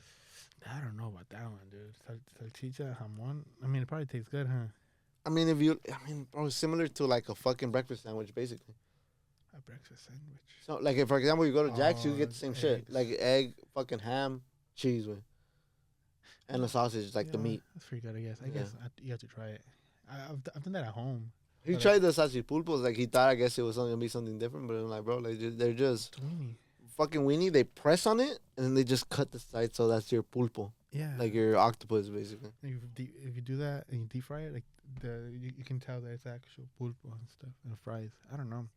I don't know about that one, dude. Salchicha, jamón. I mean, it probably tastes good, huh? I mean, probably similar to like a fucking breakfast sandwich, basically. A breakfast sandwich. So, like, if for example you go to Jack's, you get the same shit, eggs. like egg, fucking ham, cheese, with, and the sausage, like the meat. That's pretty good, I guess. I guess you have to try it. I've done that at home. He tried the salchipulpos, like he thought, I guess it was gonna be something different, but I'm like, bro, like they're just fucking weenie. They press on it and then they just cut the side, so that's your pulpo. Yeah. Like your octopus, basically. If you do that and you deep fry it, like you can tell that it's actual pulpo and stuff and fries. I don't know.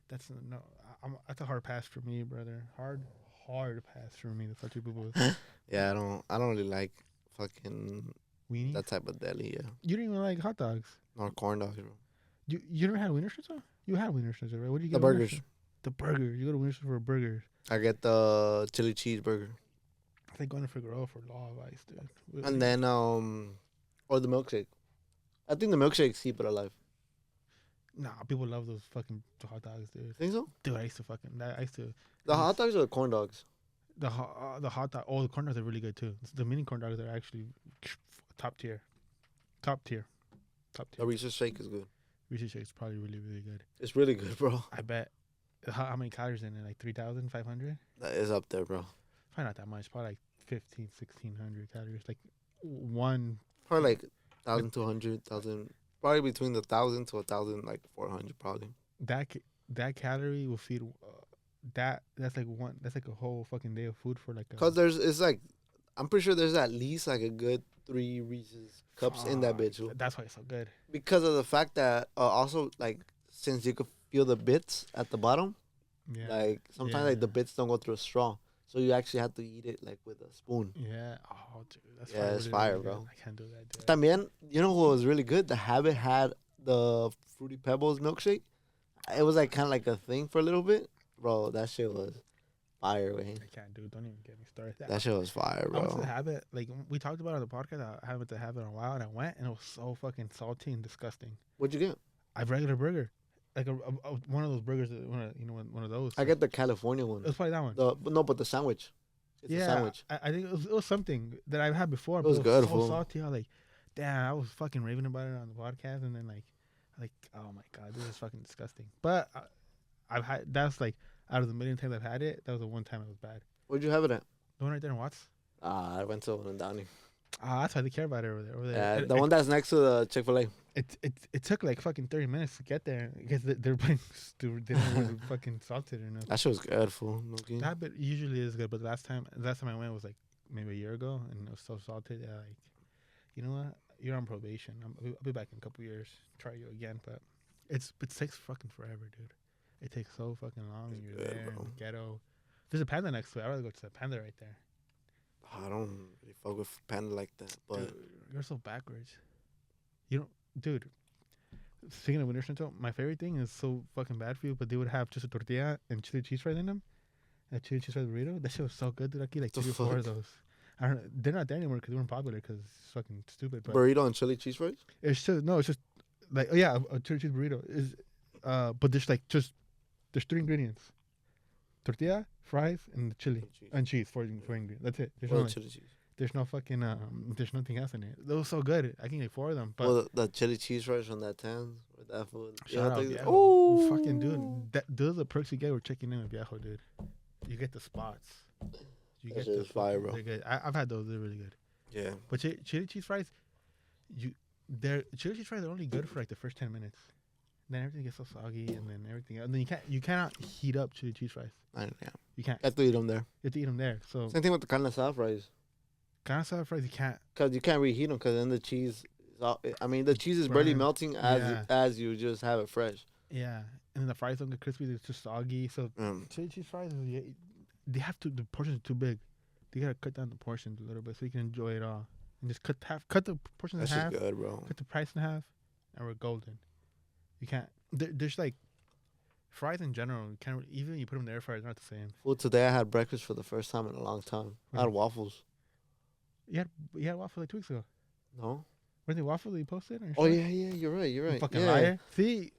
That's a hard pass for me, brother. Hard pass for me. The salchipulpos. Yeah, I don't really like fucking weenies. that type of deli. Yeah. You don't even like hot dogs. Or corn dogs, bro. You never had Wiener Schnitzel? You had Wiener Schnitzel, right? What do you get? The burgers. The burger. You go to Wiener Schnitzel for burgers. I get the chili cheeseburger. I think going for grill for law of ice, dude. Really? And then or the milkshake. I think the milkshake's keep it alive. Nah, people love those fucking hot dogs, dude. Think so? Dude, I used to. The hot dogs or the corn dogs? The hot dog. Oh, the corn dogs are really good too. The mini corn dogs are actually top tier. The Reese's shake is good. Reese's shake's probably really, really good. It's really good, bro. I bet. How many calories in it? Like 3,500? That is up there, bro. Probably not that much. Probably like 1,600 calories. Like one. Probably like 1,200, 1,000. Probably between 1,000 to 1,400, probably. That calorie will feed. That's like a whole fucking day of food for like. Cause it's like, I'm pretty sure there's at least like a good 3 Reese's cups in that bitch. That's why it's so good. Because of the fact that also like since you could feel the bits at the bottom, like sometimes like the bits don't go through a straw, so you actually have to eat it like with a spoon. Yeah. Oh, dude, that's yeah, it's fire, really bro. I can't do that. Dude. También, you know what was really good? The Habit had the Fruity Pebbles milkshake. It was like kind of like a thing for a little bit, bro. That shit was fire, man. I can't do it. Don't even get me started. That shit was fire, bro. I went to the Habit. Like we talked about it on the podcast. I haven't to Habit in a while, and I went, and it was so fucking salty and disgusting. What'd you get? A regular burger, like a one of those burgers. One of those. I get the California one. It was probably that one. But the sandwich. It's a sandwich. I think it was something that I've had before. It was good. So salty. I was like, damn. I was fucking raving about it on the podcast, and then like, oh my god, this is fucking disgusting. But I've had that's like out of the million times I've had it, that was the one time it was bad. Where'd you have it at? The one right there in Watts. I went to one in Downey. That's why they care about it over there. Yeah, the one that's next to the Chick-fil-A. It took like fucking 30 minutes to get there because they're putting stupid. They don't know fucking salted or nothing. That shit was good, fool. Okay. That bit usually is good, but the last time I went was like maybe a year ago, and it was so salted. Yeah, like, you know what? You're on probation. I'll be back in a couple years. Try you again, but it takes fucking forever, dude. It takes so fucking long, and you're there in the ghetto. There's a Panda next to it. I'd rather go to the Panda right there. I don't really fuck with Panda like that, but dude, you're so backwards. You don't, dude. Speaking of Wiener Schnitzel, my favorite thing is so fucking bad for you, but they would have just a tortilla and chili cheese fries in them. A chili cheese fries burrito. That shit was so good, dude. I get like 3 or 4 of those. I don't know. They're not there anymore because they weren't popular because it's fucking stupid. But burrito and chili cheese fries. It's just like a chili cheese burrito is, but there's there's 3 ingredients: tortilla, fries, and chili and cheese. 4 ingredients. That's it. There's no chili cheese. There's no fucking there's nothing else in it. That was so good. I can eat 4 of them. But the chili cheese fries from that town with that food. Oh, fucking dude! Those are the perks you get with checking in with Viejo, dude. You get the spots. You get the fire, bro. They're good. I've had those. They're really good. Yeah. But chili cheese fries, chili cheese fries are only good for like the first 10 minutes. Then everything gets so soggy, and then everything. And then you cannot heat up chili cheese fries. Yeah. You can't. You have to eat them there. You have to eat them there. So Same thing with the carne asada fries. carne asada fries, you can't. Because you can't reheat them, because then the cheese... the cheese is barely Burn. melting as you just have it fresh. Yeah, and then the fries don't get crispy; they're too soggy. So chili cheese fries, they have to. The portions are too big. They gotta cut down the portions a little bit so you can enjoy it all, and just cut the portions That's in half. just good, bro. Cut the price in half, and we're golden. You can't. There's like fries in general. You can't even when you put them in the air fryer, they're not the same. Well, today I had breakfast for the first time in a long time. I had waffles. You had waffle like 2 weeks ago. No. Were they waffle that you posted? Or Oh yeah, you're right. you fucking liar. See.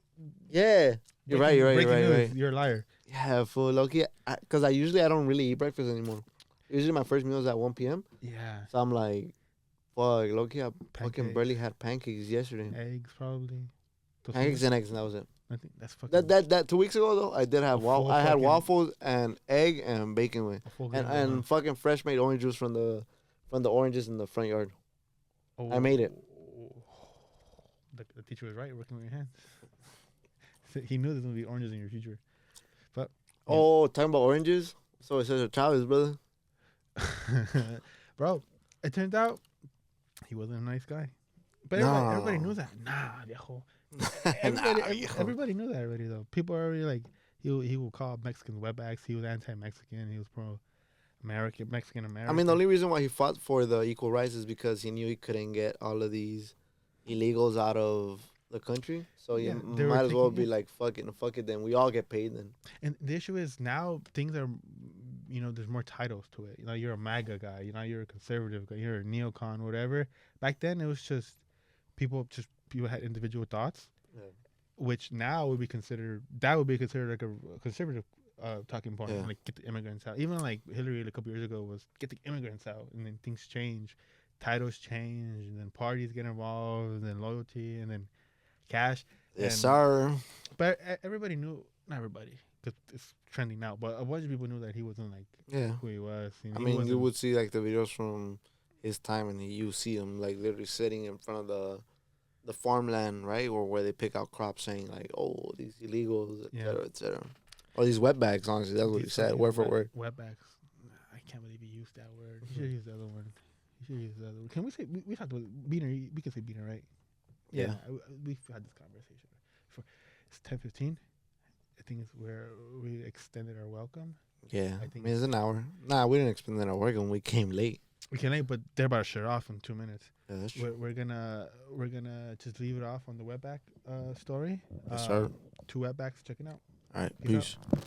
Yeah, you're right. You're a liar. Yeah, full low-key. Because I don't really eat breakfast anymore. Usually my first meal is at 1 p.m. Yeah. So I'm like, fuck, low-key, I fucking Pancakes. barely had pancakes yesterday. Eggs probably. Pancakes and eggs, and that was it. I think that's fucking. That 2 weeks ago though, I did have I had waffles and egg and bacon with, and fucking fresh made orange juice from the oranges in the front yard. I made it. The teacher was right, working with your hands. He knew there's gonna be oranges in your future. But talking about oranges. So it says Chavez, brother. Bro, it turned out he wasn't a nice guy. But everybody knew that. Nah, viejo. Everybody knew that already, though. People are already like, he will call Mexicans wetbacks. He was anti-Mexican. He was pro-American, Mexican-American. I mean, the only reason why he fought for the equal rights is because he knew he couldn't get all of these illegals out of the country. So you might as well be like, fuck it, then we all get paid then. And the issue is now things are, there's more titles to it. You're a MAGA guy. You're a conservative guy. You're a neocon, whatever. Back then, it was just people had individual thoughts, which now would be considered like a conservative talking point. Yeah. Like, get the immigrants out. Even like Hillary a couple years ago was get the immigrants out, and then things change, titles change, and then parties get involved, and then loyalty, and then cash. Yes, sir. But everybody knew, not everybody, because it's trending now. But a bunch of people knew that he wasn't like who he was. You would see like the videos from his time, and you see him like literally sitting in front of the farmland, right, or where they pick out crops, saying like, "Oh, these illegals, etc." Or these wetbacks. Honestly, that's what he said, word for word. Wetbacks. I can't believe he used that word. He should use the other one. Can we say we talked about beaner? We can say beaner, right? Yeah. We've had this conversation. It's 10:15. I think it's where we extended our welcome. Yeah, I mean, it's an hour. Nah, we didn't extend our welcome. We came late. We came late, but they're about to shut off in 2 minutes. Yeah, that's true. We're gonna just leave it off on the wetback story. Yes, sir. 2 wetbacks checking out. All right, Peace peace.